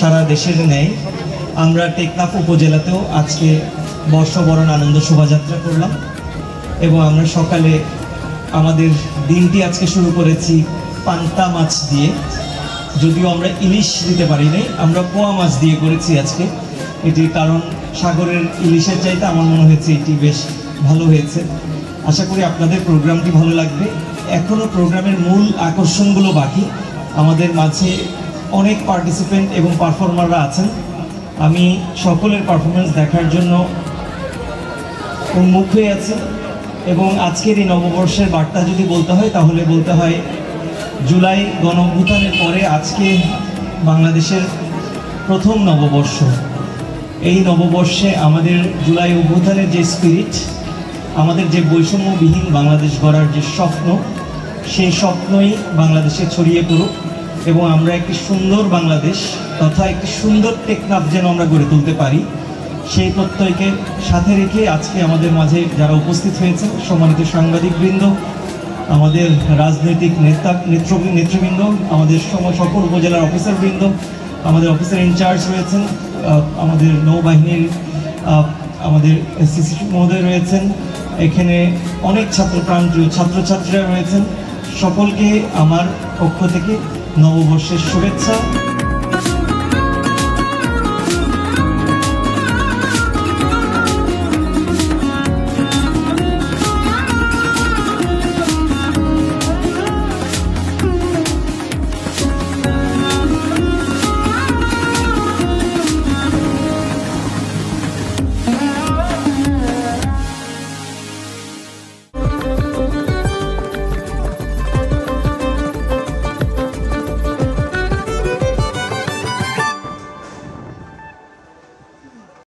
সারা দেশের ন্যায় আমরা টেকনাফ উপজেলাতেও আজকে বর্ষবরণ আনন্দ শোভাযাত্রা করলাম এবং আমরা সকালে আমাদের দিনটি আজকে শুরু করেছি পান্তা মাছ দিয়ে। যদিও আমরা ইলিশ দিতে পারি নাই, আমরা পোয়া মাছ দিয়ে করেছি আজকে। এটির কারণ সাগরের ইলিশের চাইতে আমার মনে হয়েছে এটি বেশ ভালো হয়েছে। আশা করি আপনাদের প্রোগ্রামটি ভালো লাগবে। এখনও প্রোগ্রামের মূল আকর্ষণগুলো বাকি। আমাদের মাঝে অনেক পার্টিসিপেন্ট এবং পারফর্মাররা আছেন। আমি সকলের পারফরমেন্স দেখার জন্য উন্মুখ হয়ে আছি এবং আজকের এই নববর্ষের বার্তা যদি বলতে হয় তাহলে বলতে হয় জুলাই গণঅভ্যুত্থানের পরে আজকে বাংলাদেশের প্রথম নববর্ষ। এই নববর্ষে আমাদের জুলাই অভ্যুত্থানের যে স্পিরিট, আমাদের যে বৈষম্যবিহীন বাংলাদেশ গড়ার যে স্বপ্ন, সেই স্বপ্নই বাংলাদেশে ছড়িয়ে পড়ুক এবং আমরা একটি সুন্দর বাংলাদেশ তথা একটি সুন্দর টেকনাফ যেন আমরা গড়ে তুলতে পারি, সেই প্রত্যয়কে সাথে রেখে আজকে আমাদের মাঝে যারা উপস্থিত হয়েছেন, সম্মানিত সাংবাদিকবৃন্দ, আমাদের রাজনৈতিক নেতৃবৃন্দ, আমাদের সকল উপজেলার অফিসারবৃন্দ, আমাদের অফিসার ইনচার্জ রয়েছেন, আমাদের নৌবাহিনীর আমাদের সিসি মহোদয় রয়েছেন, এখানে অনেক ছাত্রপ্রান্তীয় ছাত্রছাত্রীরা রয়েছেন, সকলকে আমার পক্ষ থেকে নববর্ষের শুভেচ্ছা।